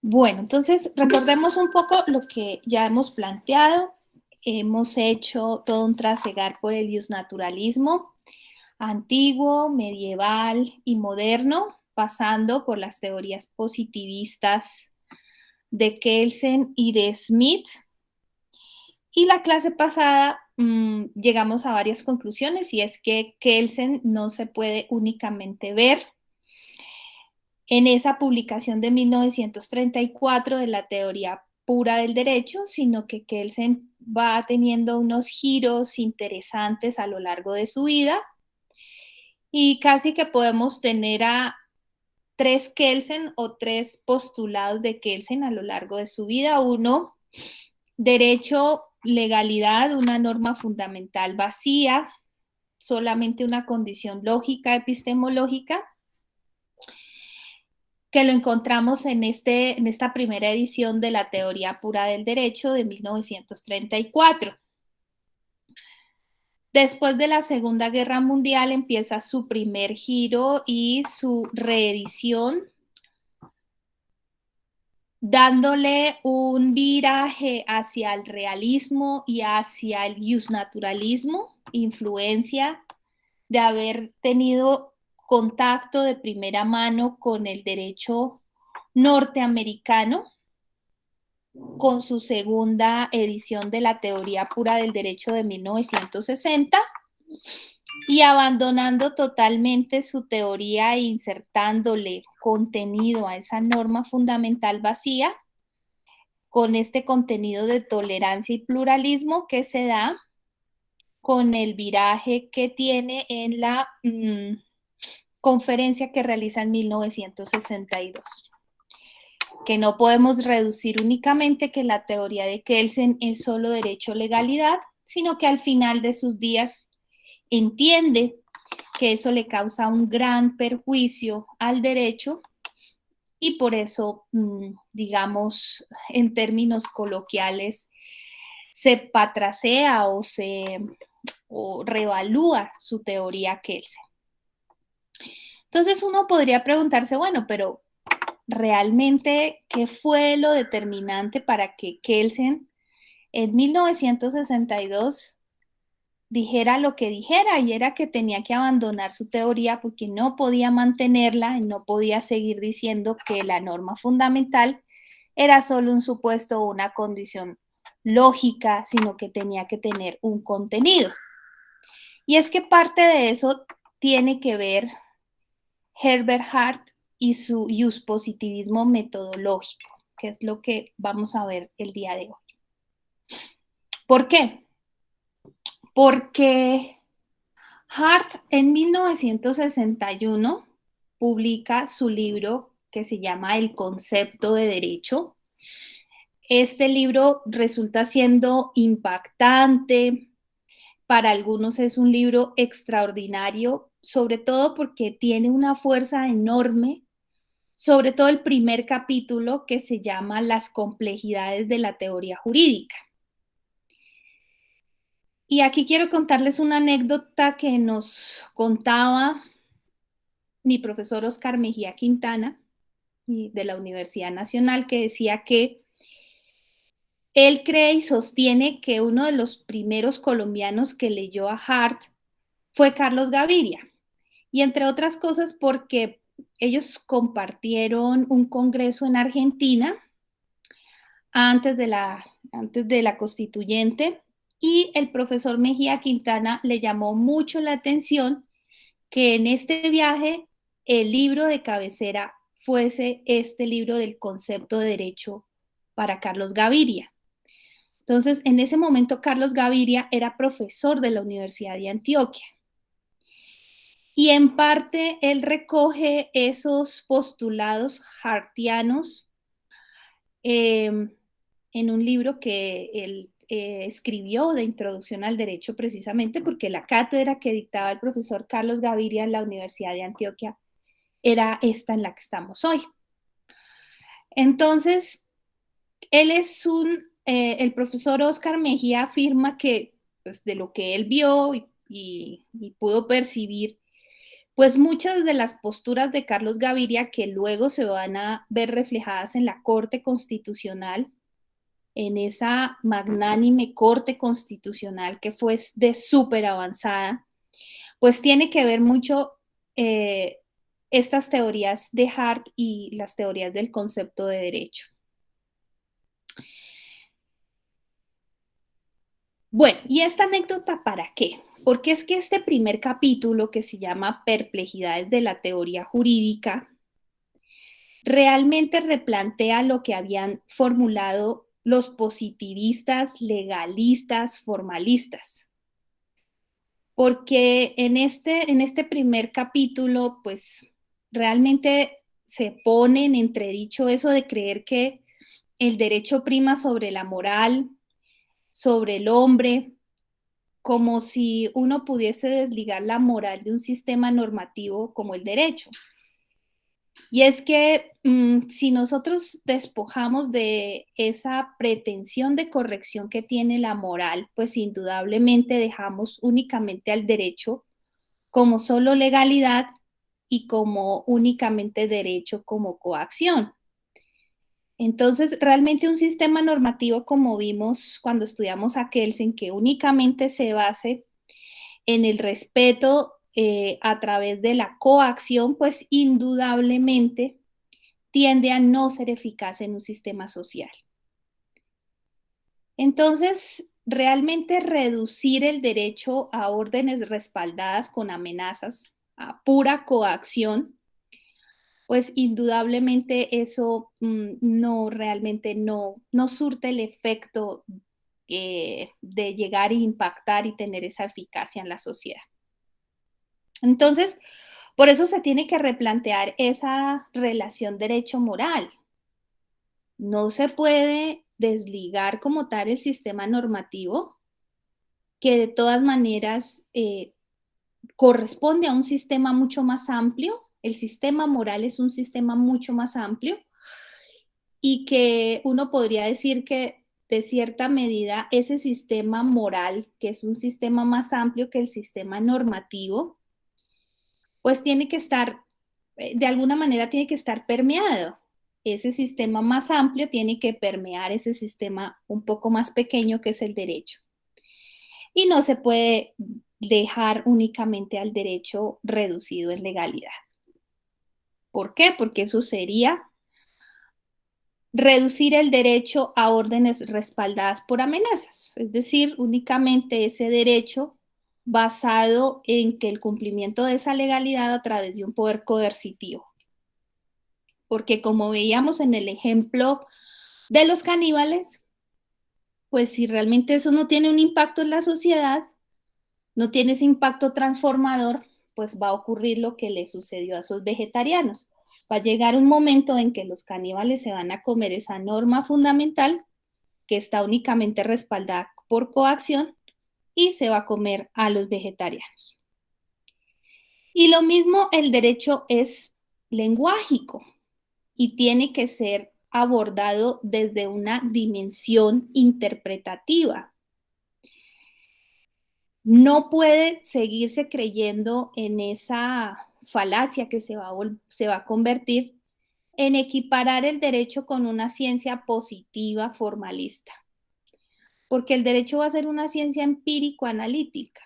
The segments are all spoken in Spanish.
Bueno, entonces recordemos un poco lo que ya hemos planteado. Hemos hecho todo un trasegar por el justnaturalismo antiguo, medieval y moderno, pasando por las teorías positivistas de Kelsen y de Smith. Y la clase pasada llegamos a varias conclusiones y es que Kelsen no se puede únicamente ver en esa publicación de 1934 de la teoría pura del derecho, sino que Kelsen va teniendo unos giros interesantes a lo largo de su vida y casi que podemos tener a tres Kelsen o tres postulados de Kelsen a lo largo de su vida. Uno, derecho, legalidad, una norma fundamental vacía, solamente una condición lógica, epistemológica, que lo encontramos en esta primera edición de la Teoría Pura del Derecho de 1934. Después de la Segunda Guerra Mundial empieza su primer giro y su reedición, dándole un viraje hacia el realismo y hacia el justnaturalismo, influencia de haber tenido contacto de primera mano con el derecho norteamericano, con su segunda edición de la Teoría Pura del Derecho de 1960 y abandonando totalmente su teoría e insertándole contenido a esa norma fundamental vacía, con este contenido de tolerancia y pluralismo que se da con el viraje que tiene en la conferencia que realiza en 1962. Que no podemos reducir únicamente que la teoría de Kelsen es solo derecho-legalidad, sino que al final de sus días entiende que eso le causa un gran perjuicio al derecho y por eso, digamos, en términos coloquiales, se patrasea o revalúa su teoría Kelsen. Entonces uno podría preguntarse, bueno, pero realmente, ¿qué fue lo determinante para que Kelsen en 1962 dijera lo que dijera? Y era que tenía que abandonar su teoría porque no podía mantenerla y no podía seguir diciendo que la norma fundamental era solo un supuesto o una condición lógica, sino que tenía que tener un contenido. Y es que parte de eso tiene que ver Herbert Hart y su positivismo metodológico, que es lo que vamos a ver el día de hoy. ¿Por qué? Porque Hart en 1961 publica su libro que se llama El concepto de derecho. Este libro resulta siendo impactante, para algunos es un libro extraordinario, sobre todo porque tiene una fuerza enorme, sobre todo el primer capítulo que se llama Las complejidades de la teoría jurídica. Y aquí quiero contarles una anécdota que nos contaba mi profesor Oscar Mejía Quintana de la Universidad Nacional, que decía que él cree y sostiene que uno de los primeros colombianos que leyó a Hart fue Carlos Gaviria. Y entre otras cosas porque ellos compartieron un congreso en Argentina antes de la constituyente y el profesor Mejía Quintana le llamó mucho la atención que en este viaje el libro de cabecera fuese este libro del concepto de derecho para Carlos Gaviria. Entonces, en ese momento, Carlos Gaviria era profesor de la Universidad de Antioquia. Y en parte él recoge esos postulados hartianos en un libro que él escribió de introducción al derecho precisamente porque la cátedra que dictaba el profesor Carlos Gaviria en la Universidad de Antioquia era esta en la que estamos hoy. Entonces, el profesor Oscar Mejía afirma que pues, de lo que él vio y pudo percibir, Pues muchas de las posturas de Carlos Gaviria que luego se van a ver reflejadas en la Corte Constitucional, en esa magnánime Corte Constitucional que fue de súper avanzada, pues tiene que ver mucho eh, estas teorías de Hart y las teorías del concepto de derecho. Bueno, ¿y esta anécdota para qué? Porque es que este primer capítulo, que se llama Perplejidades de la teoría jurídica, realmente replantea lo que habían formulado los positivistas, legalistas, formalistas. Porque en este primer capítulo, pues realmente se pone en entredicho eso de creer que el derecho prima sobre la moral, sobre el hombre, como si uno pudiese desligar la moral de un sistema normativo como el derecho. Y es que si nosotros despojamos de esa pretensión de corrección que tiene la moral, pues indudablemente dejamos únicamente al derecho como solo legalidad y como únicamente derecho como coacción. Entonces, realmente un sistema normativo, como vimos cuando estudiamos a Kelsen, que únicamente se base en el respeto a través de la coacción, pues indudablemente tiende a no ser eficaz en un sistema social. Entonces, realmente reducir el derecho a órdenes respaldadas con amenazas, a pura coacción, pues indudablemente eso no realmente no surte el efecto de llegar a impactar y tener esa eficacia en la sociedad. Entonces, por eso se tiene que replantear esa relación derecho-moral. No se puede desligar como tal el sistema normativo, que de todas maneras corresponde a un sistema mucho más amplio. El sistema moral es un sistema mucho más amplio y que uno podría decir que de cierta medida ese sistema moral, que es un sistema más amplio que el sistema normativo, pues tiene que estar, de alguna manera tiene que estar permeado. Ese sistema más amplio tiene que permear ese sistema un poco más pequeño que es el derecho. Y no se puede dejar únicamente al derecho reducido en legalidad. ¿Por qué? Porque eso sería reducir el derecho a órdenes respaldadas por amenazas, es decir, únicamente ese derecho basado en que el cumplimiento de esa legalidad a través de un poder coercitivo. Porque como veíamos en el ejemplo de los caníbales, pues si realmente eso no tiene un impacto en la sociedad, no tiene ese impacto transformador, pues va a ocurrir lo que le sucedió a esos vegetarianos. Va a llegar un momento en que los caníbales se van a comer esa norma fundamental que está únicamente respaldada por coacción y se va a comer a los vegetarianos. Y lo mismo el derecho es lenguágico y tiene que ser abordado desde una dimensión interpretativa. No puede seguirse creyendo en esa falacia que se va a convertir en equiparar el derecho con una ciencia positiva formalista, porque el derecho va a ser una ciencia empírico-analítica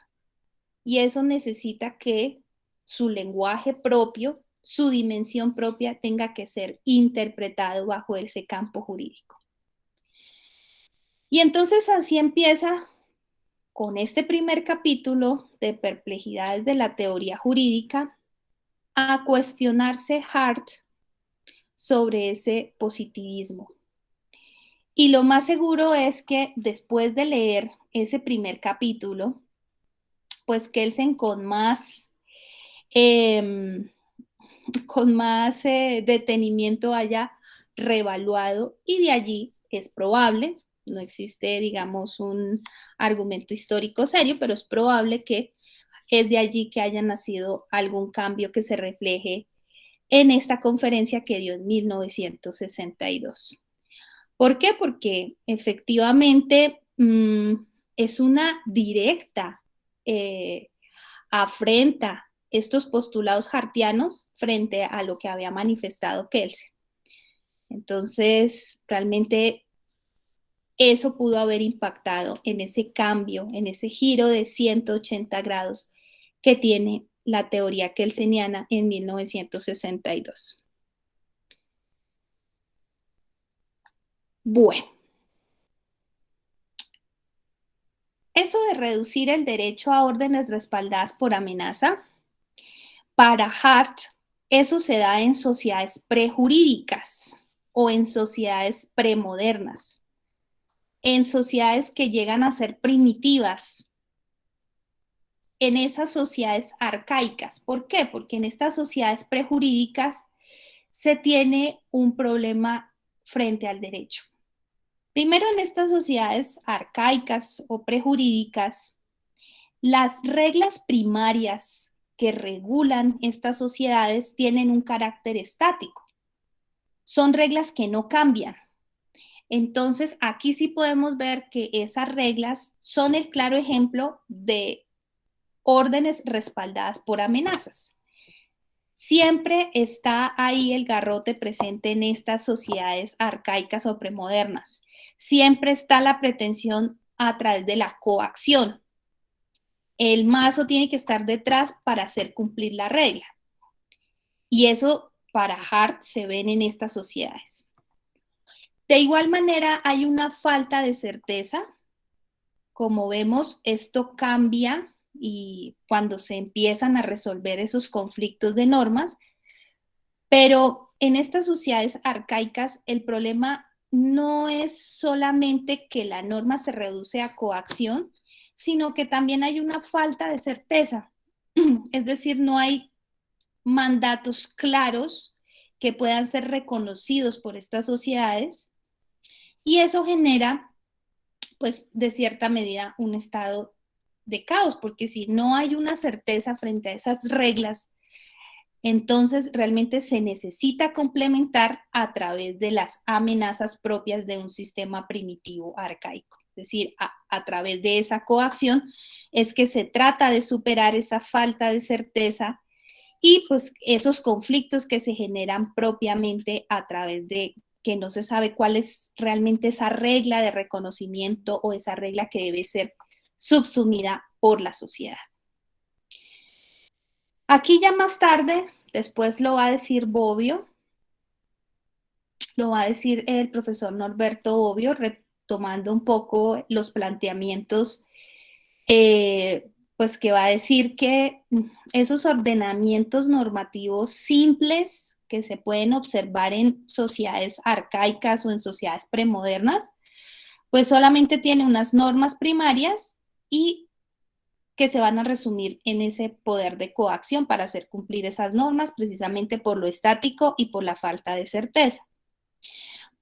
y eso necesita que su lenguaje propio, su dimensión propia tenga que ser interpretado bajo ese campo jurídico. Y entonces así empieza con este primer capítulo de Perplejidades de la teoría jurídica a cuestionarse Hart sobre ese positivismo. Y lo más seguro es que después de leer ese primer capítulo, pues Kelsen eh, con más detenimiento haya reevaluado y de allí es probable, no existe, digamos, un argumento histórico serio, pero es probable que es de allí que haya nacido algún cambio que se refleje en esta conferencia que dio en 1962. ¿Por qué? Porque efectivamente es una directa afrenta estos postulados hartianos frente a lo que había manifestado Kelsen. Entonces, realmente eso pudo haber impactado en ese cambio, en ese giro de 180 grados que tiene la teoría kelseniana en 1962. Bueno, eso de reducir el derecho a órdenes respaldadas por amenaza, para Hart, eso se da en sociedades prejurídicas o en sociedades premodernas, en sociedades que llegan a ser primitivas, en esas sociedades arcaicas. ¿Por qué? Porque en estas sociedades prejurídicas se tiene un problema frente al derecho. Primero, en estas sociedades arcaicas o prejurídicas, las reglas primarias que regulan estas sociedades tienen un carácter estático. Son reglas que no cambian. Entonces, aquí sí podemos ver que esas reglas son el claro ejemplo de órdenes respaldadas por amenazas. Siempre está ahí el garrote presente en estas sociedades arcaicas o premodernas. Siempre está la pretensión a través de la coacción. El mazo tiene que estar detrás para hacer cumplir la regla. Y eso para Hart se ven en estas sociedades. De igual manera, hay una falta de certeza. Como vemos, esto cambia y cuando se empiezan a resolver esos conflictos de normas, pero en estas sociedades arcaicas el problema no es solamente que la norma se reduce a coacción, sino que también hay una falta de certeza. Es decir, no hay mandatos claros que puedan ser reconocidos por estas sociedades y eso genera, pues, de cierta medida un estado de caos, porque si no hay una certeza frente a esas reglas, entonces realmente se necesita complementar a través de las amenazas propias de un sistema primitivo arcaico. Es decir, a través de esa coacción es que se trata de superar esa falta de certeza y pues esos conflictos que se generan propiamente a través de que no se sabe cuál es realmente esa regla de reconocimiento o esa regla que debe ser subsumida por la sociedad. Aquí ya más tarde, después lo va a decir Bobbio, lo va a decir el profesor Norberto Bobbio, retomando un poco los planteamientos, pues que va a decir que esos ordenamientos normativos simples que se pueden observar en sociedades arcaicas o en sociedades premodernas, pues solamente tiene unas normas primarias y que se van a resumir en ese poder de coacción para hacer cumplir esas normas, precisamente por lo estático y por la falta de certeza.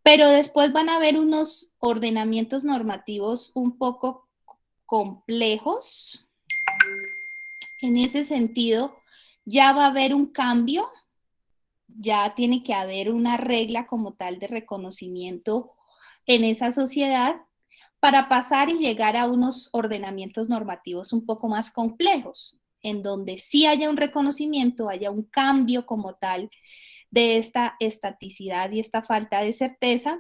Pero después van a haber unos ordenamientos normativos un poco complejos. En ese sentido, ya va a haber un cambio, ya tiene que haber una regla como tal de reconocimiento en esa sociedad para pasar y llegar a unos ordenamientos normativos un poco más complejos, en donde sí haya un reconocimiento, haya un cambio como tal de esta estaticidad y esta falta de certeza,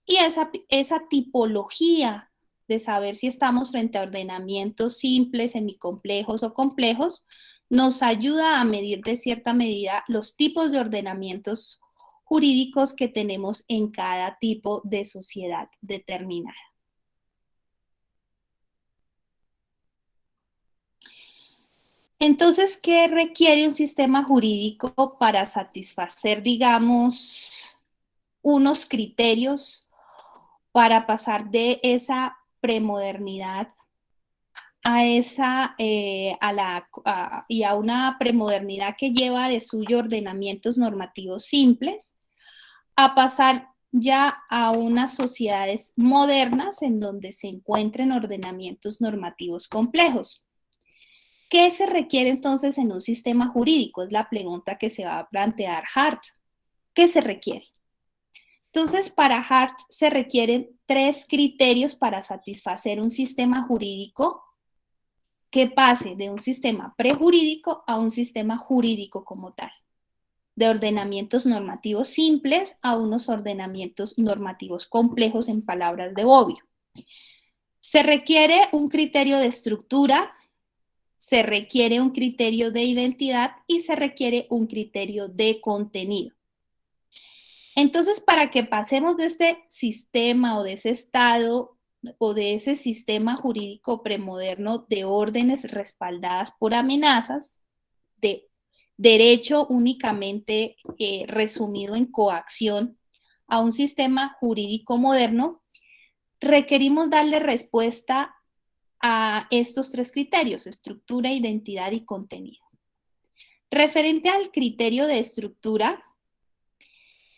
y esa tipología de saber si estamos frente a ordenamientos simples, semicomplejos o complejos, nos ayuda a medir de cierta medida los tipos de ordenamientos jurídicos que tenemos en cada tipo de sociedad determinada. Entonces, ¿qué requiere un sistema jurídico para satisfacer, digamos, unos criterios para pasar de esa premodernidad y a una premodernidad que lleva de suyo ordenamientos normativos simples, a pasar ya a unas sociedades modernas en donde se encuentren ordenamientos normativos complejos? ¿Qué se requiere entonces en un sistema jurídico? Es la pregunta que se va a plantear Hart. ¿Qué se requiere? Entonces, para Hart se requieren 3 criterios para satisfacer un sistema jurídico que pase de un sistema prejurídico a un sistema jurídico como tal, de ordenamientos normativos simples a unos ordenamientos normativos complejos en palabras de Bobbio. Se requiere un criterio de estructura, se requiere un criterio de identidad y se requiere un criterio de contenido. Entonces, para que pasemos de este sistema o de ese estado o de ese sistema jurídico premoderno de órdenes respaldadas por amenazas, de derecho únicamente resumido en coacción, a un sistema jurídico moderno, requerimos darle respuesta a estos tres criterios: estructura, identidad y contenido. Referente al criterio de estructura,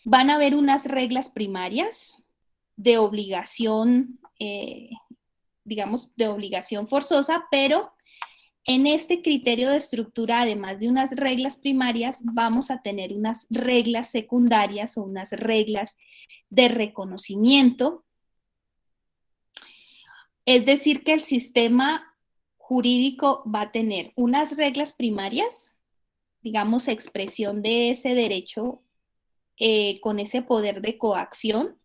van a haber unas reglas primarias de obligación, digamos, de obligación forzosa, pero en este criterio de estructura, además de unas reglas primarias, vamos a tener unas reglas secundarias o unas reglas de reconocimiento. Es decir, que el sistema jurídico va a tener unas reglas primarias, digamos, expresión de ese derecho con ese poder de coacción,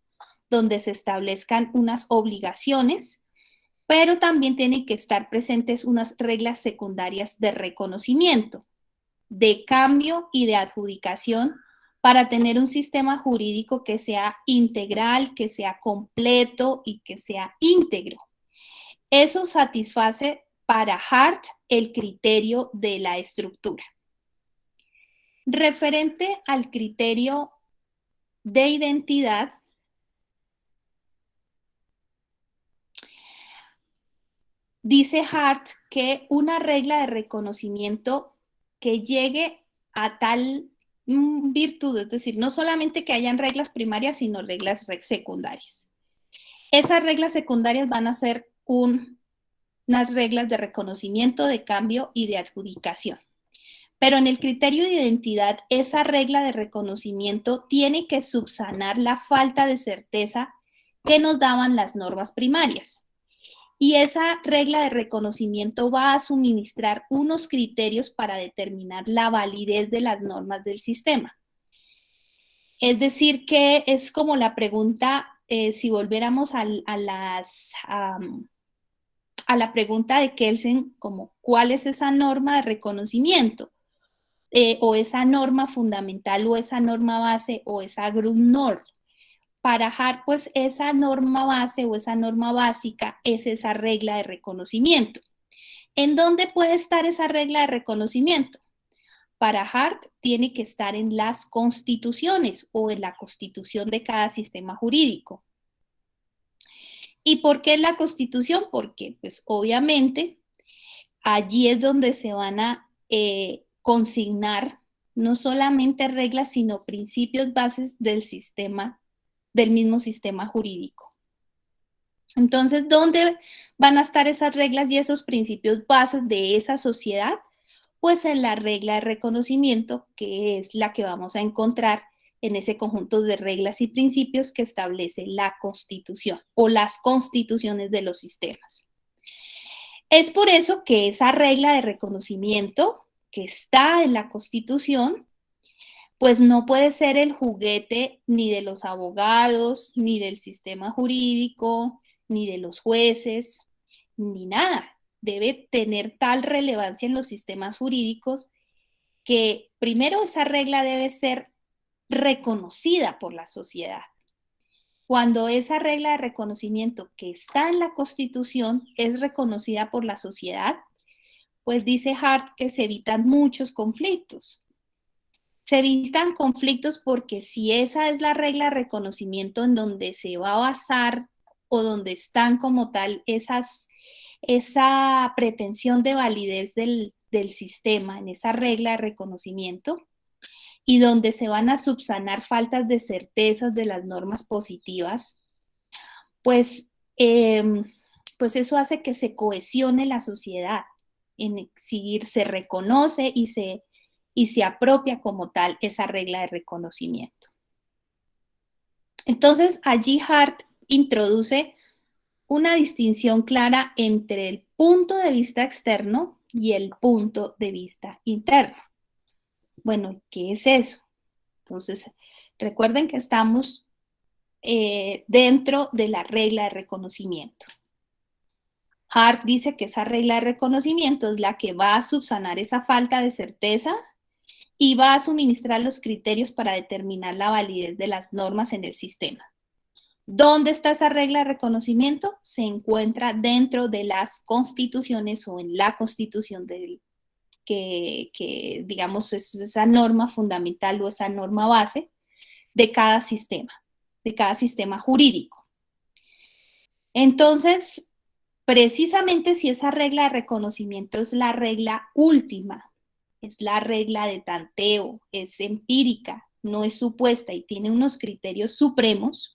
donde se establezcan unas obligaciones, pero también tienen que estar presentes unas reglas secundarias de reconocimiento, de cambio y de adjudicación para tener un sistema jurídico que sea integral, que sea completo y que sea íntegro. Eso satisface para Hart el criterio de la estructura. Referente al criterio de identidad, dice Hart que una regla de reconocimiento que llegue a tal virtud, es decir, no solamente que hayan reglas primarias, sino reglas secundarias. Esas reglas secundarias van a ser unas reglas de reconocimiento, de cambio y de adjudicación. Pero en el criterio de identidad, esa regla de reconocimiento tiene que subsanar la falta de certeza que nos daban las normas primarias. Y esa regla de reconocimiento va a suministrar unos criterios para determinar la validez de las normas del sistema. Es decir, que es como la pregunta, si volviéramos a la pregunta de Kelsen, como ¿cuál es esa norma de reconocimiento? O esa norma fundamental o esa norma base o esa Grundnorm. Para Hart, pues esa norma base o esa norma básica es esa regla de reconocimiento. ¿En dónde puede estar esa regla de reconocimiento? Para Hart tiene que estar en las constituciones o en la constitución de cada sistema jurídico. ¿Y por qué en la constitución? Porque pues obviamente allí es donde se van a consignar no solamente reglas, sino principios bases del sistema, del mismo sistema jurídico. Entonces, ¿dónde van a estar esas reglas y esos principios bases de esa sociedad? Pues en la regla de reconocimiento, que es la que vamos a encontrar en ese conjunto de reglas y principios que establece la Constitución o las constituciones de los sistemas. Es por eso que esa regla de reconocimiento que está en la Constitución, pues no puede ser el juguete ni de los abogados, ni del sistema jurídico, ni de los jueces, ni nada. Debe tener tal relevancia en los sistemas jurídicos que primero esa regla debe ser reconocida por la sociedad. Cuando esa regla de reconocimiento que está en la Constitución es reconocida por la sociedad, pues dice Hart que se evitan muchos conflictos. Se evitan conflictos porque si esa es la regla de reconocimiento en donde se va a basar o donde están como tal esa pretensión de validez del sistema, en esa regla de reconocimiento, y donde se van a subsanar faltas de certezas de las normas positivas, pues, pues eso hace que se cohesione la sociedad, en si se reconoce y se apropia como tal esa regla de reconocimiento. Entonces, allí Hart introduce una distinción clara entre el punto de vista externo y el punto de vista interno. Bueno, ¿qué es eso? Entonces, recuerden que estamos dentro de la regla de reconocimiento. Hart dice que esa regla de reconocimiento es la que va a subsanar esa falta de certeza y va a suministrar los criterios para determinar la validez de las normas en el sistema. ¿Dónde está esa regla de reconocimiento? Se encuentra dentro de las constituciones o en la constitución que digamos es esa norma fundamental o esa norma base de cada sistema jurídico. Entonces, precisamente si esa regla de reconocimiento es la regla última, es la regla de tanteo, es empírica, no es supuesta y tiene unos criterios supremos,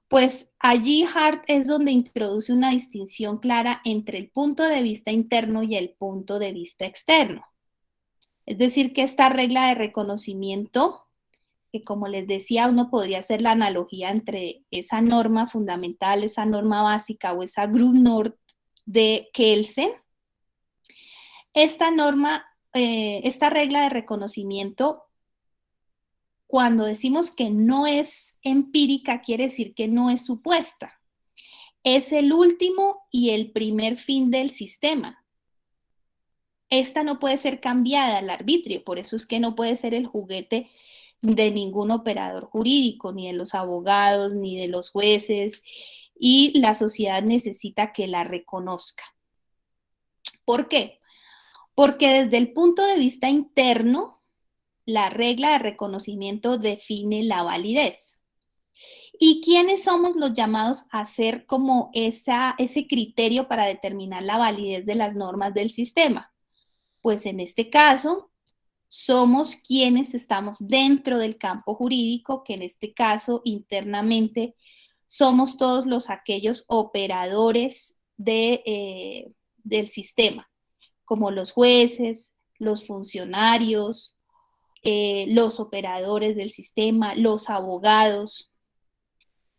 pues allí Hart es donde introduce una distinción clara entre el punto de vista interno y el punto de vista externo. Es decir, que esta regla de reconocimiento, que como les decía, uno podría hacer la analogía entre esa norma fundamental, esa norma básica o esa Grundnorm de Kelsen, esta regla de reconocimiento, cuando decimos que no es empírica, quiere decir que no es supuesta. Es el último y el primer fin del sistema. Esta no puede ser cambiada al arbitrio, por eso es que no puede ser el juguete de ningún operador jurídico, ni de los abogados, ni de los jueces, y la sociedad necesita que la reconozca. ¿Por qué? Porque desde el punto de vista interno, la regla de reconocimiento define la validez. ¿Y quiénes somos los llamados a hacer como ese criterio para determinar la validez de las normas del sistema? Pues en este caso, somos quienes estamos dentro del campo jurídico, que en este caso internamente somos todos aquellos operadores del sistema, como los jueces, los funcionarios, los operadores del sistema, los abogados.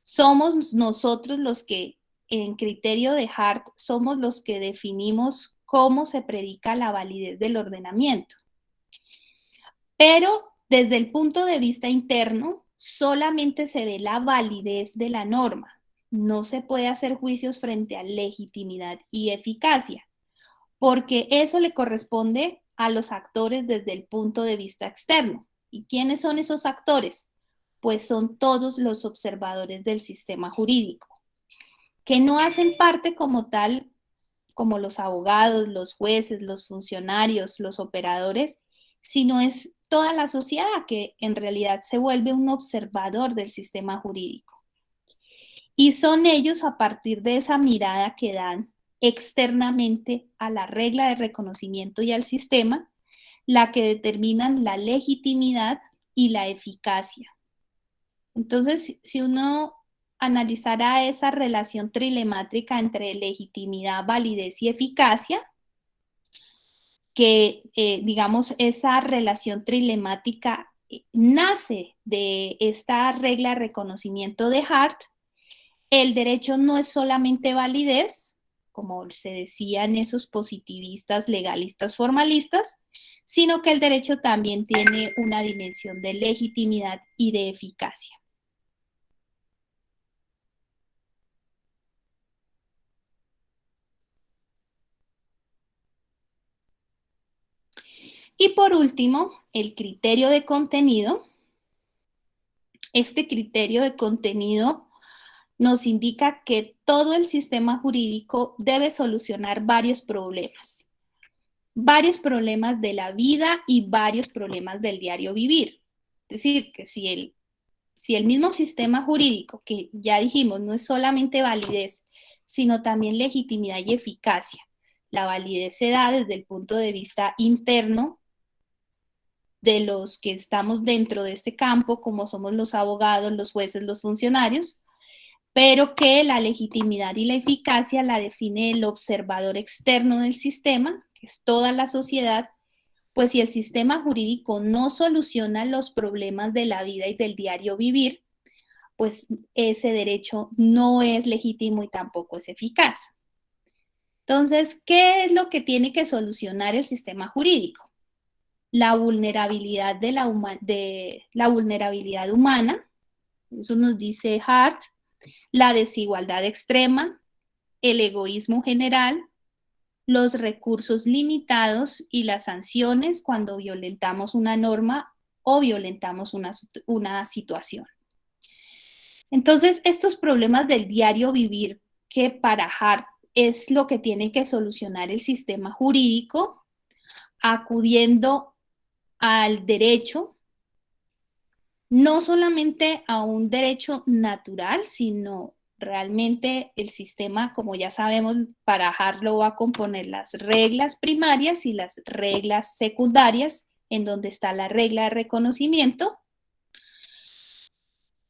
Somos nosotros los que, en criterio de Hart, somos los que definimos cómo se predica la validez del ordenamiento. Pero desde el punto de vista interno, solamente se ve la validez de la norma. No se puede hacer juicios frente a legitimidad y eficacia, porque eso le corresponde a los actores desde el punto de vista externo. ¿Y quiénes son esos actores? Pues son todos los observadores del sistema jurídico, que no hacen parte como tal, como los abogados, los jueces, los funcionarios, los operadores, sino es toda la sociedad que en realidad se vuelve un observador del sistema jurídico. Y son ellos, a partir de esa mirada que dan externamente a la regla de reconocimiento y al sistema, la que determinan la legitimidad y la eficacia. Entonces, si uno analizara esa relación trilemátrica entre legitimidad, validez y eficacia, que digamos esa relación trilemática nace de esta regla de reconocimiento de Hart, el derecho no es solamente validez, como se decía en esos positivistas, legalistas, formalistas, sino que el derecho también tiene una dimensión de legitimidad y de eficacia. Y por último, el criterio de contenido. Este criterio de contenido nos indica que todo el sistema jurídico debe solucionar varios problemas de la vida y varios problemas del diario vivir. Es decir, que si el mismo sistema jurídico, que ya dijimos, no es solamente validez, sino también legitimidad y eficacia. La validez se da desde el punto de vista interno de los que estamos dentro de este campo, como somos los abogados, los jueces, los funcionarios, pero que la legitimidad y la eficacia la define el observador externo del sistema, que es toda la sociedad, pues si el sistema jurídico no soluciona los problemas de la vida y del diario vivir, pues ese derecho no es legítimo y tampoco es eficaz. Entonces, ¿qué es lo que tiene que solucionar el sistema jurídico? La vulnerabilidad la vulnerabilidad humana, eso nos dice Hart, la desigualdad extrema, el egoísmo general, los recursos limitados y las sanciones cuando violentamos una norma o violentamos una situación. Entonces, estos problemas del diario vivir, que para Hart es lo que tiene que solucionar el sistema jurídico, acudiendo al derecho, no solamente a un derecho natural, sino realmente el sistema, como ya sabemos, para Hart lo va a componer las reglas primarias y las reglas secundarias, en donde está la regla de reconocimiento.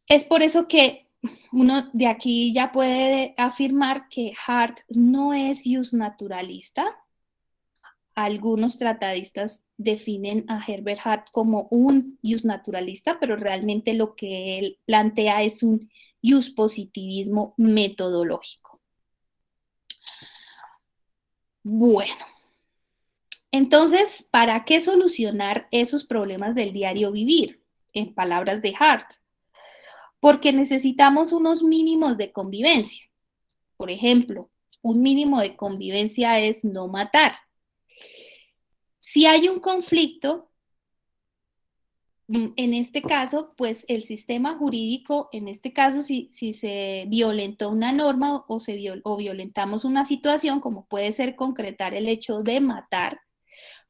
Es por eso que uno de aquí ya puede afirmar que Hart no es justnaturalista. Algunos tratadistas definen a Herbert Hart como un justnaturalista, pero realmente lo que él plantea es un positivismo metodológico. Bueno, entonces, ¿para qué solucionar esos problemas del diario vivir? En palabras de Hart, porque necesitamos unos mínimos de convivencia. Por ejemplo, un mínimo de convivencia es no matar. Si hay un conflicto, en este caso, pues el sistema jurídico, en este caso, si se violentó una norma o violentamos una situación, como puede ser concretar el hecho de matar,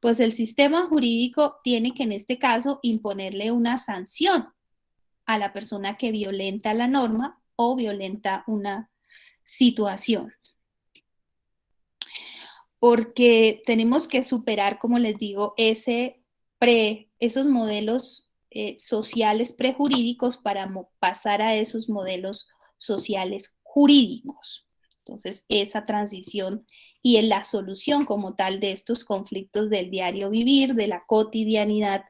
pues el sistema jurídico tiene que en este caso imponerle una sanción a la persona que violenta la norma o violenta una situación. Porque tenemos que superar, como les digo, esos modelos sociales prejurídicos para pasar a esos modelos sociales jurídicos. Entonces, esa transición y en la solución como tal de estos conflictos del diario vivir, de la cotidianidad,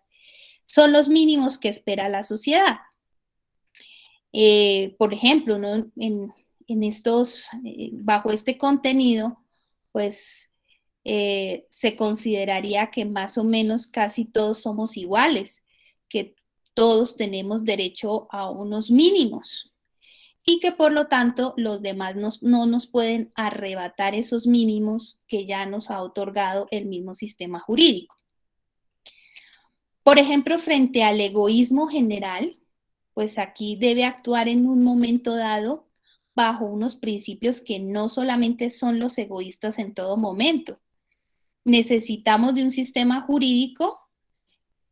son los mínimos que espera la sociedad. Por ejemplo, ¿no? Bajo este contenido, pues se consideraría que más o menos casi todos somos iguales, que todos tenemos derecho a unos mínimos y que por lo tanto los demás no nos pueden arrebatar esos mínimos que ya nos ha otorgado el mismo sistema jurídico. Por ejemplo, frente al egoísmo general, pues aquí debe actuar en un momento dado bajo unos principios que no solamente son los egoístas en todo momento. Necesitamos de un sistema jurídico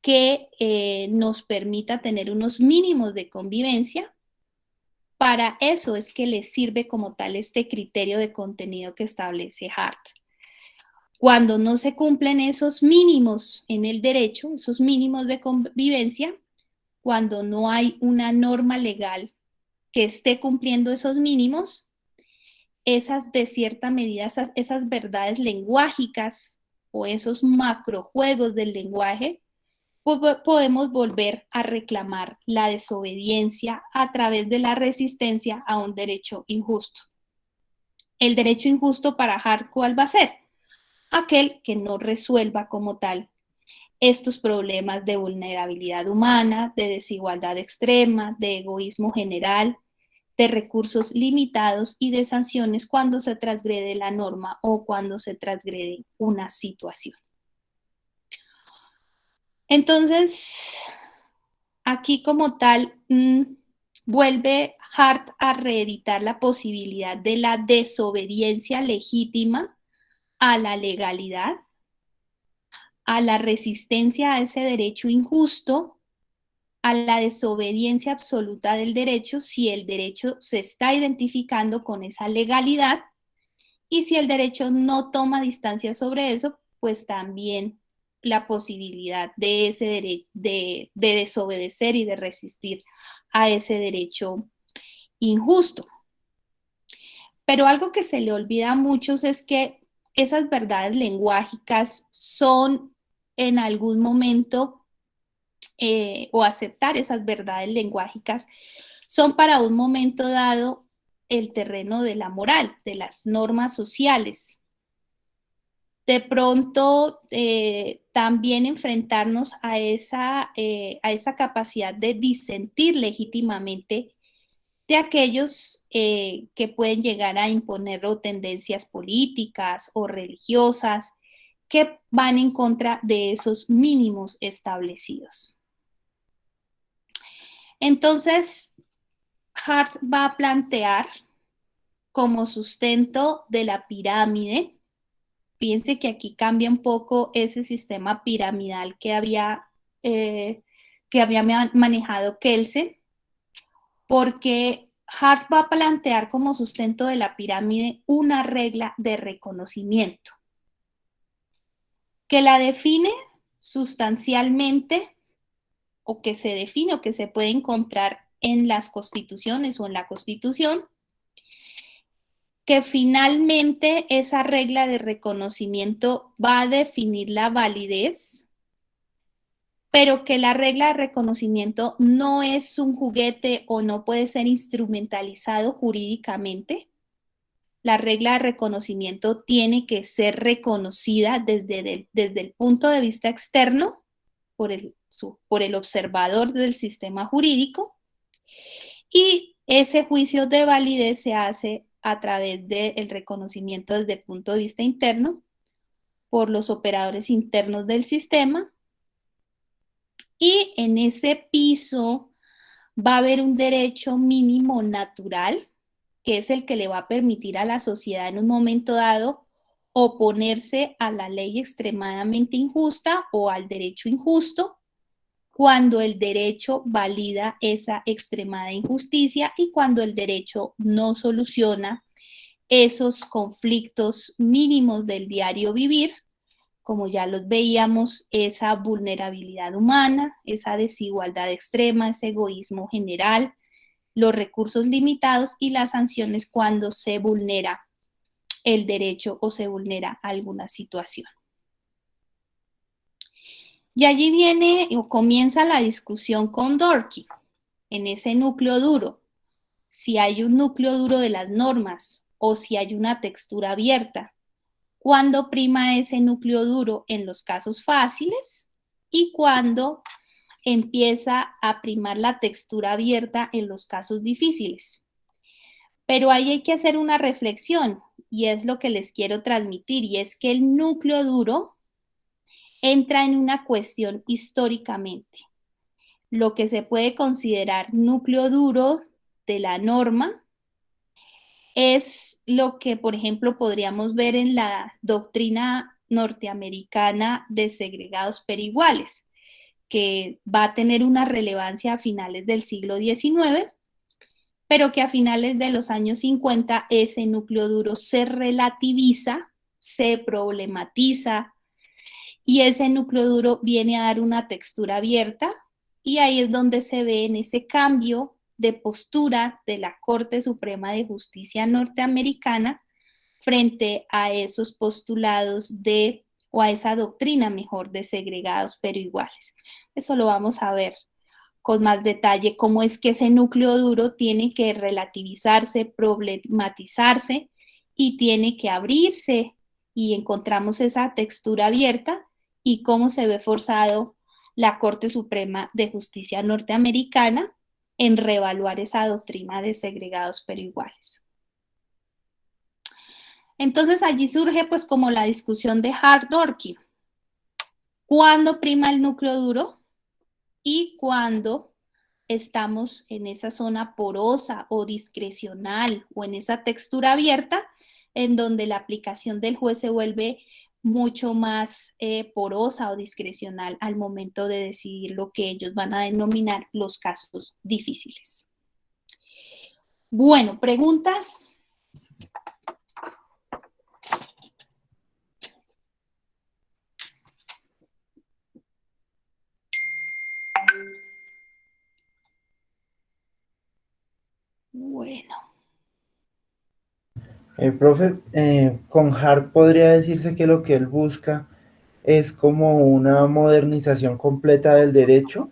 que nos permita tener unos mínimos de convivencia. Para eso es que le sirve como tal este criterio de contenido que establece Hart. Cuando no se cumplen esos mínimos en el derecho, esos mínimos de convivencia, cuando no hay una norma legal que esté cumpliendo esos mínimos, esas de cierta medida, esas verdades lenguágicas o esos macrojuegos del lenguaje, podemos volver a reclamar la desobediencia a través de la resistencia a un derecho injusto. El derecho injusto para Hart, ¿cuál va a ser? Aquel que no resuelva como tal estos problemas de vulnerabilidad humana, de desigualdad extrema, de egoísmo general, de recursos limitados y de sanciones cuando se transgrede la norma o cuando se transgrede una situación. Entonces, aquí como tal, vuelve Hart a reeditar la posibilidad de la desobediencia legítima a la legalidad, a la resistencia a ese derecho injusto, a la desobediencia absoluta del derecho si el derecho se está identificando con esa legalidad y si el derecho no toma distancia sobre eso, pues también la posibilidad de de desobedecer y de resistir a ese derecho injusto. Pero algo que se le olvida a muchos es que esas verdades lenguágicas son en algún momento o aceptar esas verdades lenguágicas son para un momento dado el terreno de la moral, de las normas sociales. De pronto, también enfrentarnos a esa capacidad de disentir legítimamente de aquellos que pueden llegar a imponer o tendencias políticas o religiosas que van en contra de esos mínimos establecidos. Entonces, Hart va a plantear como sustento de la pirámide. Fíjense que aquí cambia un poco ese sistema piramidal que había manejado Kelsen, porque Hart va a plantear como sustento de la pirámide una regla de reconocimiento que la define sustancialmente, o que se define o que se puede encontrar en las constituciones o en la Constitución, que finalmente esa regla de reconocimiento va a definir la validez, pero que la regla de reconocimiento no es un juguete o no puede ser instrumentalizado jurídicamente. La regla de reconocimiento tiene que ser reconocida desde el punto de vista externo por el observador del sistema jurídico, y ese juicio de validez se hace a través del reconocimiento desde el punto de vista interno por los operadores internos del sistema, y en ese piso va a haber un derecho mínimo natural, que es el que le va a permitir a la sociedad en un momento dado oponerse a la ley extremadamente injusta o al derecho injusto, cuando el derecho valida esa extremada injusticia y cuando el derecho no soluciona esos conflictos mínimos del diario vivir, como ya los veíamos, esa vulnerabilidad humana, esa desigualdad extrema, ese egoísmo general, los recursos limitados y las sanciones cuando se vulnera el derecho o se vulnera alguna situación. Y allí viene o comienza la discusión con Dworkin, en ese núcleo duro. Si hay un núcleo duro de las normas o si hay una textura abierta, ¿cuándo prima ese núcleo duro en los casos fáciles y cuándo empieza a primar la textura abierta en los casos difíciles? Pero ahí hay que hacer una reflexión, y es lo que les quiero transmitir, y es que el núcleo duro entra en una cuestión históricamente. Lo que se puede considerar núcleo duro de la norma es lo que, por ejemplo, podríamos ver en la doctrina norteamericana de segregados pero iguales, que va a tener una relevancia a finales del siglo XIX, pero que a finales de los años 50 ese núcleo duro se relativiza, se problematiza, y ese núcleo duro viene a dar una textura abierta, y ahí es donde se ve en ese cambio de postura de la Corte Suprema de Justicia norteamericana frente a esos postulados o a esa doctrina mejor de segregados pero iguales. Eso lo vamos a ver con más detalle, cómo es que ese núcleo duro tiene que relativizarse, problematizarse y tiene que abrirse, y encontramos esa textura abierta y cómo se ve forzado la Corte Suprema de Justicia norteamericana en reevaluar esa doctrina de segregados pero iguales. Entonces allí surge pues como la discusión de Hart-Dworkin. ¿Cuándo prima el núcleo duro? Y cuando estamos en esa zona porosa o discrecional o en esa textura abierta, en donde la aplicación del juez se vuelve mucho más porosa o discrecional al momento de decidir lo que ellos van a denominar los casos difíciles. Bueno, ¿preguntas? Bueno. Profe, con Hart podría decirse que lo que él busca es como una modernización completa del derecho.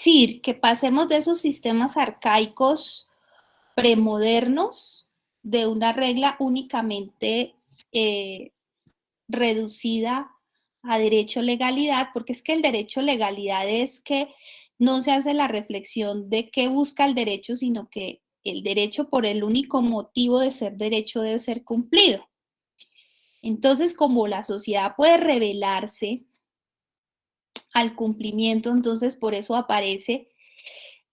decir que pasemos de esos sistemas arcaicos premodernos, de una regla únicamente reducida a derecho legalidad, porque es que el derecho legalidad es que no se hace la reflexión de qué busca el derecho, sino que el derecho, por el único motivo de ser derecho, debe ser cumplido. Entonces, como la sociedad puede revelarse al cumplimiento, entonces por eso aparece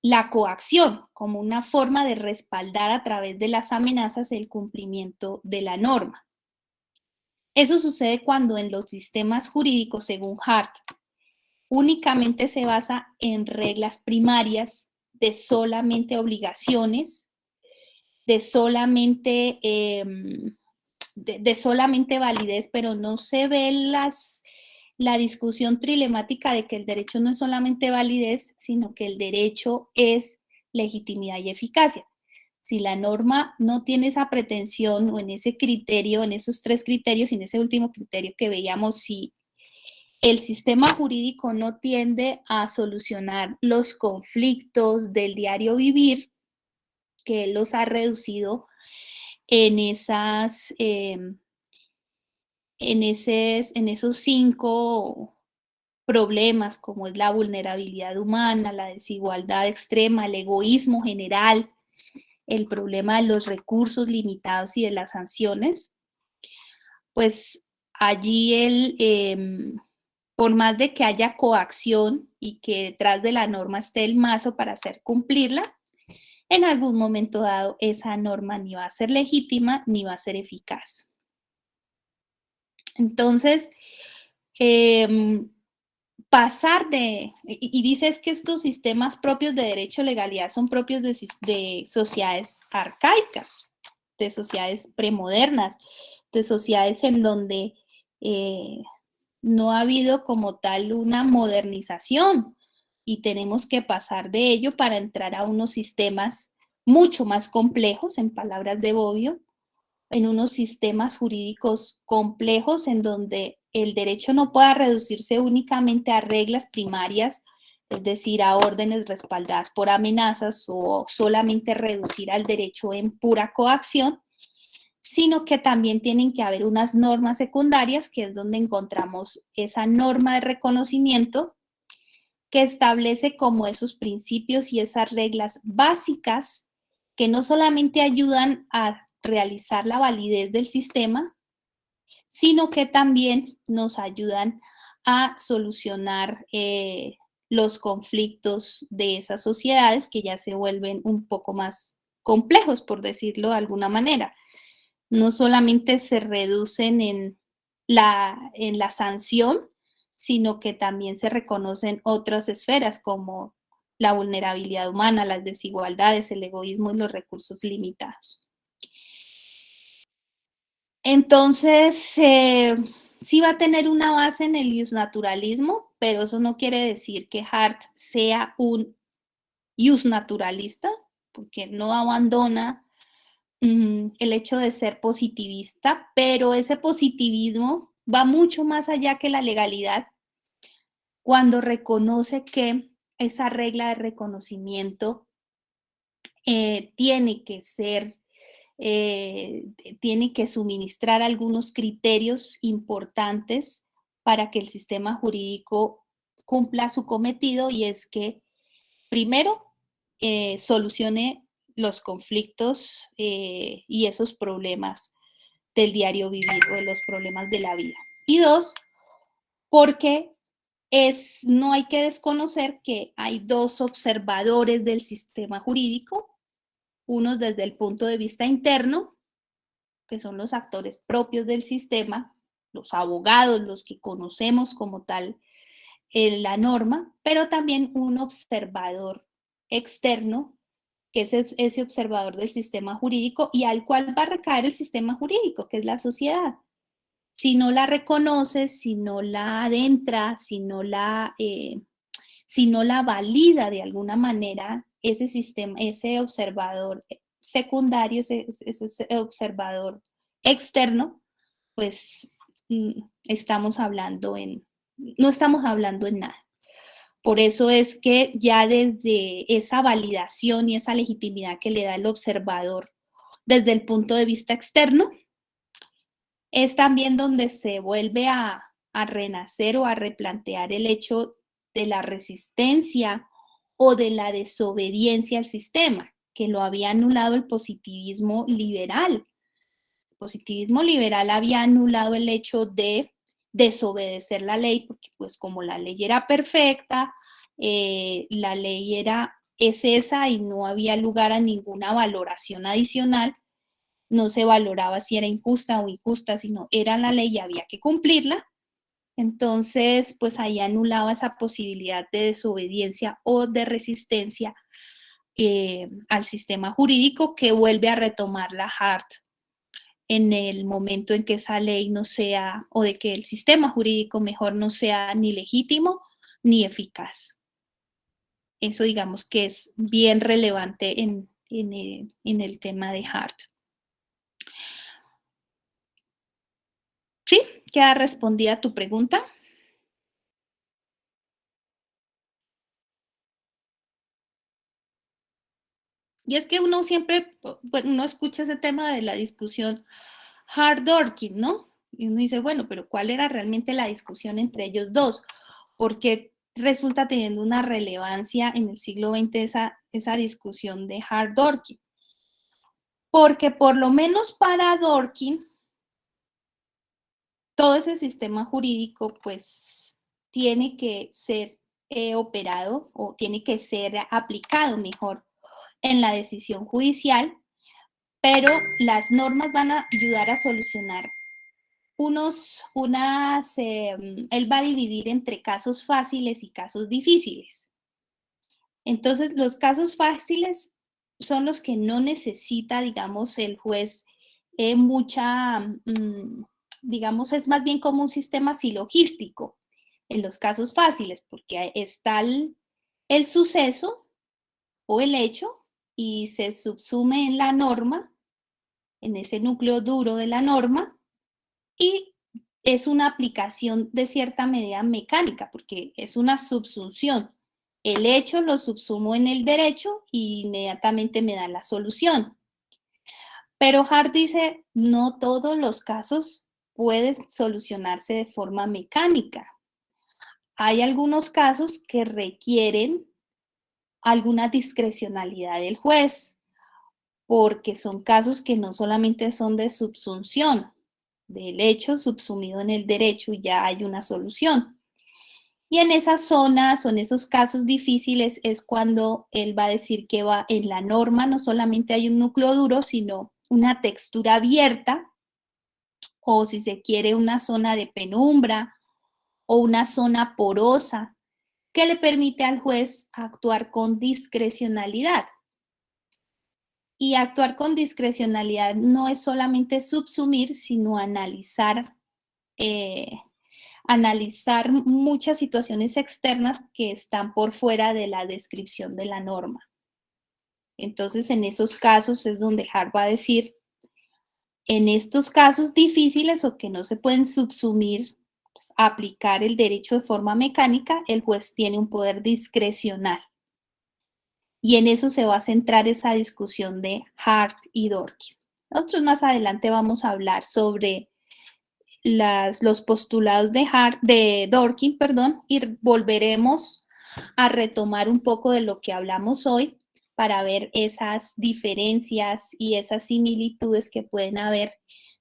la coacción como una forma de respaldar a través de las amenazas el cumplimiento de la norma. Eso sucede cuando en los sistemas jurídicos, según Hart, únicamente se basa en reglas primarias de solamente obligaciones, de solamente, de solamente validez, pero no se ve la discusión trilemática de que el derecho no es solamente validez, sino que el derecho es legitimidad y eficacia. Si la norma no tiene esa pretensión o en ese criterio, en esos tres criterios y en ese último criterio que veíamos, si el sistema jurídico no tiende a solucionar los conflictos del diario vivir, que él los ha reducido en esas, en esos 5 problemas, como es la vulnerabilidad humana, la desigualdad extrema, el egoísmo general, el problema de los recursos limitados y de las sanciones, pues allí por más de que haya coacción y que detrás de la norma esté el mazo para hacer cumplirla, en algún momento dado esa norma ni va a ser legítima ni va a ser eficaz. Entonces, pasar y dices que estos sistemas propios de derecho legalidad son propios de sociedades arcaicas, de sociedades premodernas, de sociedades en donde no ha habido como tal una modernización y tenemos que pasar de ello para entrar a unos sistemas mucho más complejos, en palabras de Bobbio, en unos sistemas jurídicos complejos en donde el derecho no pueda reducirse únicamente a reglas primarias, es decir, a órdenes respaldadas por amenazas o solamente reducir al derecho en pura coacción, sino que también tienen que haber unas normas secundarias, que es donde encontramos esa norma de reconocimiento que establece como esos principios y esas reglas básicas que no solamente ayudan a realizar la validez del sistema, sino que también nos ayudan a solucionar los conflictos de esas sociedades que ya se vuelven un poco más complejos, por decirlo de alguna manera. No solamente se reducen en la sanción, sino que también se reconocen otras esferas como la vulnerabilidad humana, las desigualdades, el egoísmo y los recursos limitados. Entonces, sí va a tener una base en el justnaturalismo, pero eso no quiere decir que Hart sea un justnaturalista, porque no abandona el hecho de ser positivista, pero ese positivismo va mucho más allá que la legalidad cuando reconoce que esa regla de reconocimiento tiene que ser, tiene que suministrar algunos criterios importantes para que el sistema jurídico cumpla su cometido, y es que primero solucione los conflictos y esos problemas del diario vivir o de los problemas de la vida. Y dos, porque no hay que desconocer que hay dos observadores del sistema jurídico, unos desde el punto de vista interno, que son los actores propios del sistema, los abogados, los que conocemos como tal la norma, pero también un observador externo, que es ese observador del sistema jurídico y al cual va a recaer el sistema jurídico, que es la sociedad. Si no la reconoces, si no la adentra, si no la valida de alguna manera, ese sistema, ese observador secundario, ese observador externo, pues estamos hablando no estamos hablando en nada. Por eso es que ya desde esa validación y esa legitimidad que le da el observador desde el punto de vista externo, es también donde se vuelve a renacer o a replantear el hecho de la resistencia o de la desobediencia al sistema, que lo había anulado el positivismo liberal. El positivismo liberal había anulado el hecho de desobedecer la ley, porque pues como la ley era perfecta, la ley es esa y no había lugar a ninguna valoración adicional, no se valoraba si era injusta o injusta, sino era la ley y había que cumplirla. Entonces, pues ahí anulaba esa posibilidad de desobediencia o de resistencia al sistema jurídico, que vuelve a retomar la Hart en el momento en que esa ley no sea, o de que el sistema jurídico mejor no sea ni legítimo ni eficaz. Eso digamos que es bien relevante en el tema de Hart. ¿Sí? ¿Queda respondida tu pregunta? Y es que uno siempre, bueno, uno escucha ese tema de la discusión Hart-Dworkin, ¿no? Y uno dice, bueno, pero ¿cuál era realmente la discusión entre ellos dos? Porque resulta teniendo una relevancia en el siglo XX esa discusión de Hart-Dworkin. Porque por lo menos para Dworkin, todo ese sistema jurídico pues tiene que ser operado o tiene que ser aplicado mejor en la decisión judicial, pero las normas van a ayudar a solucionar él va a dividir entre casos fáciles y casos difíciles. Entonces, los casos fáciles son los que no necesita, digamos, el juez digamos, es más bien como un sistema silogístico en los casos fáciles, porque está el suceso o el hecho y se subsume en la norma, en ese núcleo duro de la norma, y es una aplicación de cierta medida mecánica, porque es una subsunción. El hecho lo subsumo en el derecho y inmediatamente me da la solución. Pero Hart dice, no todos los casos pueden solucionarse de forma mecánica. Hay algunos casos que requieren alguna discrecionalidad del juez, porque son casos que no solamente son de subsunción, del hecho subsumido en el derecho y ya hay una solución. Y en esas zonas o en esos casos difíciles es cuando él va a decir que va en la norma, no solamente hay un núcleo duro, sino una textura abierta, o si se quiere una zona de penumbra o una zona porosa que le permite al juez actuar con discrecionalidad. Y actuar con discrecionalidad no es solamente subsumir, sino analizar muchas situaciones externas que están por fuera de la descripción de la norma. Entonces, en esos casos es donde Hart va a decir, en estos casos difíciles o que no se pueden subsumir, pues, aplicar el derecho de forma mecánica, el juez tiene un poder discrecional. Y en eso se va a centrar esa discusión de Hart y Dworkin. Nosotros más adelante vamos a hablar sobre los postulados de Dworkin, perdón, y volveremos a retomar un poco de lo que hablamos hoy para ver esas diferencias y esas similitudes que pueden haber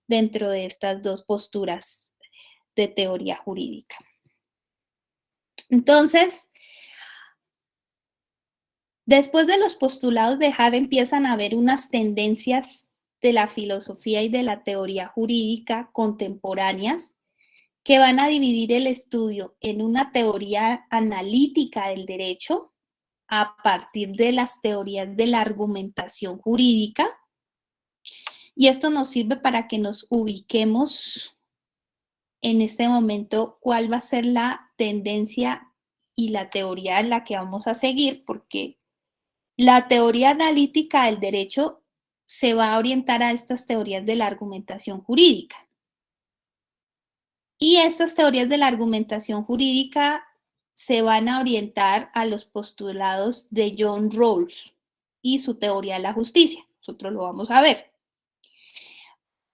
dentro de estas dos posturas de teoría jurídica. Entonces, después de los postulados de Hart empiezan a haber unas tendencias de la filosofía y de la teoría jurídica contemporáneas que van a dividir el estudio en una teoría analítica del derecho a partir de las teorías de la argumentación jurídica. Y esto nos sirve para que nos ubiquemos en este momento cuál va a ser la tendencia y la teoría en la que vamos a seguir, porque la teoría analítica del derecho se va a orientar a estas teorías de la argumentación jurídica. Y estas teorías de la argumentación jurídica se van a orientar a los postulados de John Rawls y su teoría de la justicia. Nosotros lo vamos a ver.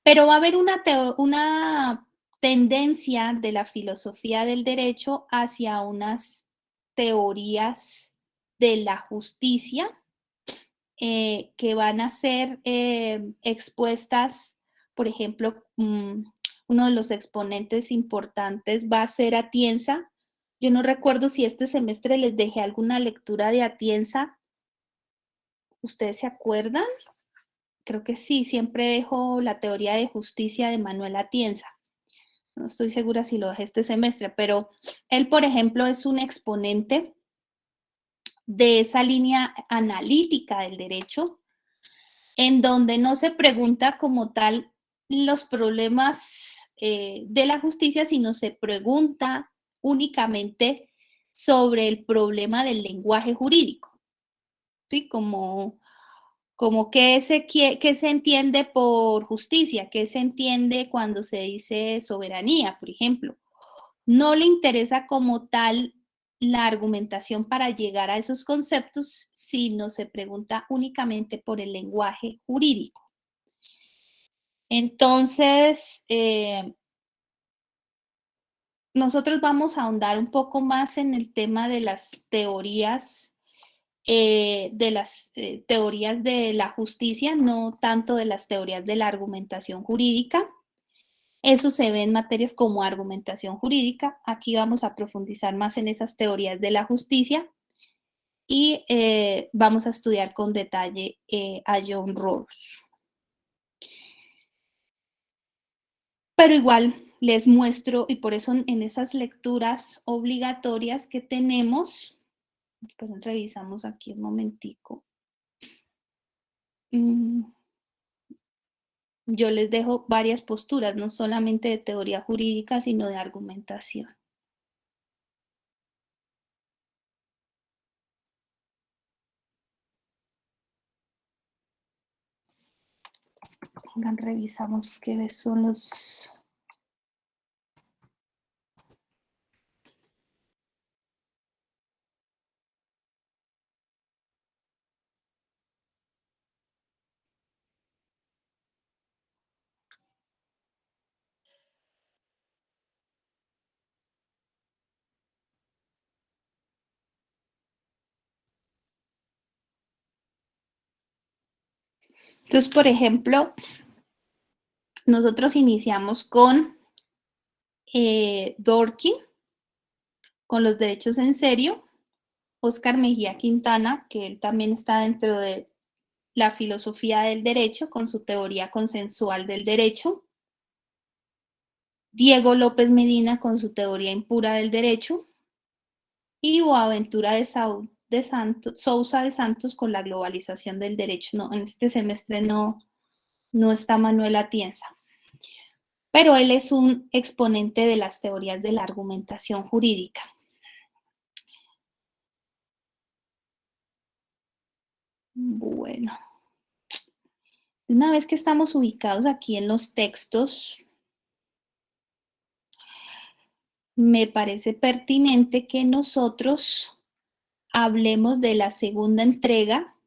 Pero va a haber una tendencia de la filosofía del derecho hacia unas teorías de la justicia que van a ser expuestas, por ejemplo, uno de los exponentes importantes va a ser Atienza. Yo no recuerdo si este semestre les dejé alguna lectura de Atienza. ¿Ustedes se acuerdan? Creo que sí, siempre dejo la teoría de justicia de Manuel Atienza. No estoy segura si lo dejé este semestre, pero él, por ejemplo, es un exponente de esa línea analítica del derecho, en donde no se pregunta como tal los problemas de la justicia, sino se pregunta únicamente sobre el problema del lenguaje jurídico, ¿sí? Como qué se entiende por justicia, qué se entiende cuando se dice soberanía, por ejemplo. No le interesa como tal la argumentación para llegar a esos conceptos, sino se pregunta únicamente por el lenguaje jurídico. Entonces, nosotros vamos a ahondar un poco más en el tema de las teorías de la justicia, no tanto de las teorías de la argumentación jurídica. Eso se ve en materias como argumentación jurídica. Aquí vamos a profundizar más en esas teorías de la justicia y vamos a estudiar con detalle a John Rawls. Pero igual les muestro, y por eso en esas lecturas obligatorias que tenemos, pues revisamos aquí un momentico. Yo les dejo varias posturas, no solamente de teoría jurídica, sino de argumentación. Vengan, revisamos qué son los... Entonces, por ejemplo, nosotros iniciamos con Dworkin, con los derechos en serio, Óscar Mejía Quintana, que él también está dentro de la filosofía del derecho, con su teoría consensual del derecho, Diego López Medina con su teoría impura del derecho, y Boaventura Sousa de Santos con la globalización del derecho. No, en este semestre no está Manuel Atienza, pero él es un exponente de las teorías de la argumentación jurídica. Bueno, una vez que estamos ubicados aquí en los textos, me parece pertinente que nosotros hablemos de la segunda entrega,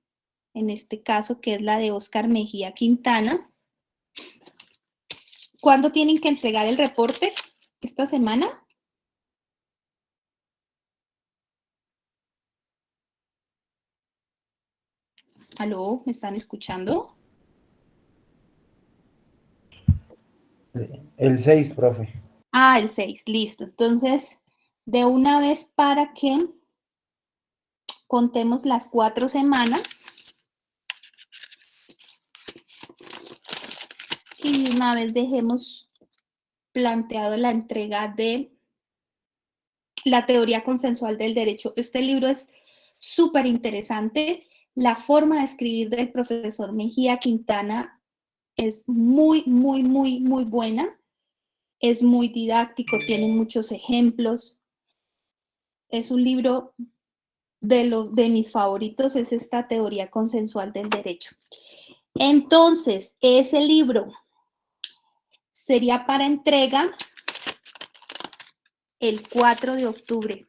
en este caso que es la de Óscar Mejía Quintana. ¿Cuándo tienen que entregar el reporte? ¿Esta semana? ¿Aló? ¿Me están escuchando? El 6, profe. Ah, el 6, listo. Entonces, de una vez para que contemos las 4 semanas y de una vez dejemos planteado la entrega de la teoría consensual del derecho. Este libro es súper interesante. La forma de escribir del profesor Mejía Quintana es muy, muy, muy, muy buena. Es muy didáctico, tiene muchos ejemplos. Es un libro de mis favoritos, es esta teoría consensual del derecho. Entonces, ese libro sería para entrega el 4 de octubre.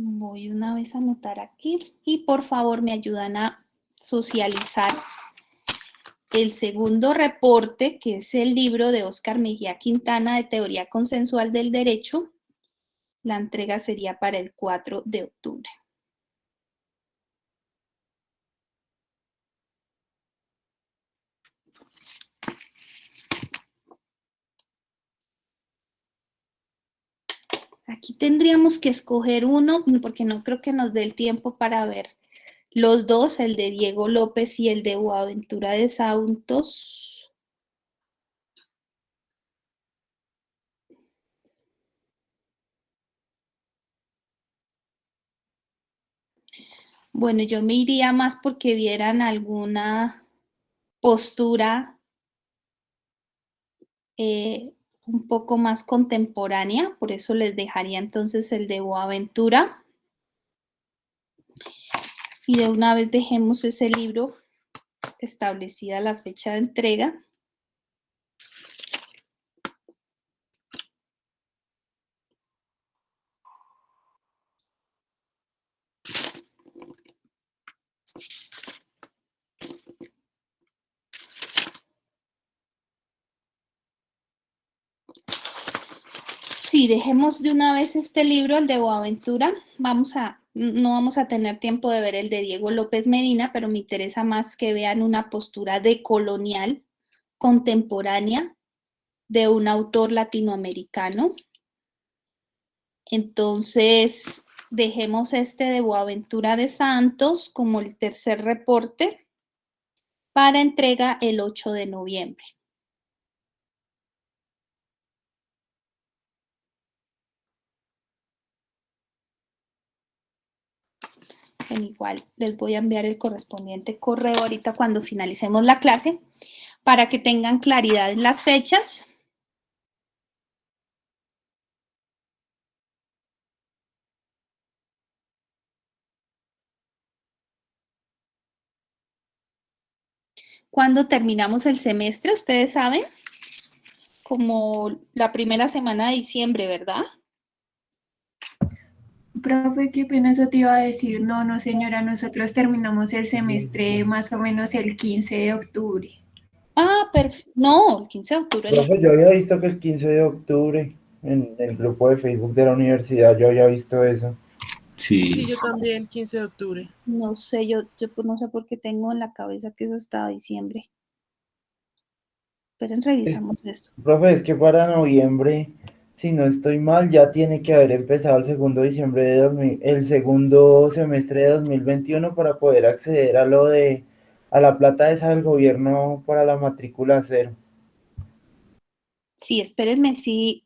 Voy una vez a anotar aquí y por favor me ayudan a socializar el segundo reporte, que es el libro de Óscar Mejía Quintana de Teoría Consensual del Derecho. La entrega sería para el 4 de octubre. Aquí tendríamos que escoger uno, porque no creo que nos dé el tiempo para ver los dos, el de Diego López y el de Boaventura de Santos. Bueno, yo me iría más porque vieran alguna postura un poco más contemporánea, por eso les dejaría entonces el de Boaventura. Y de una vez dejemos ese libro establecida la fecha de entrega. Sí, dejemos de una vez este libro, el de Boaventura. No vamos a tener tiempo de ver el de Diego López Medina, pero me interesa más que vean una postura decolonial, contemporánea, de un autor latinoamericano. Entonces, dejemos este de Boaventura de Santos como el tercer reporte para entrega el 8 de noviembre. Igual les voy a enviar el correspondiente correo ahorita cuando finalicemos la clase para que tengan claridad en las fechas. ¿Cuándo terminamos el semestre? Ustedes saben, como la primera semana de diciembre, ¿verdad? Profe, qué pena, eso te iba a decir. No, no, señora, nosotros terminamos el semestre más o menos el 15 de octubre. Ah, perfecto. No, el 15 de octubre no. Profe, yo había visto que el 15 de octubre en el grupo de Facebook de la universidad, yo había visto eso. Sí, yo también, 15 de octubre. No sé, yo no sé por qué tengo en la cabeza que eso estaba diciembre. Pero revisamos esto. Profe, es que para noviembre, si no estoy mal, ya tiene que haber empezado el segundo diciembre de 2000, el segundo semestre de 2021 para poder acceder a a la plata esa del gobierno para la matrícula cero. Sí, espérenme, sí,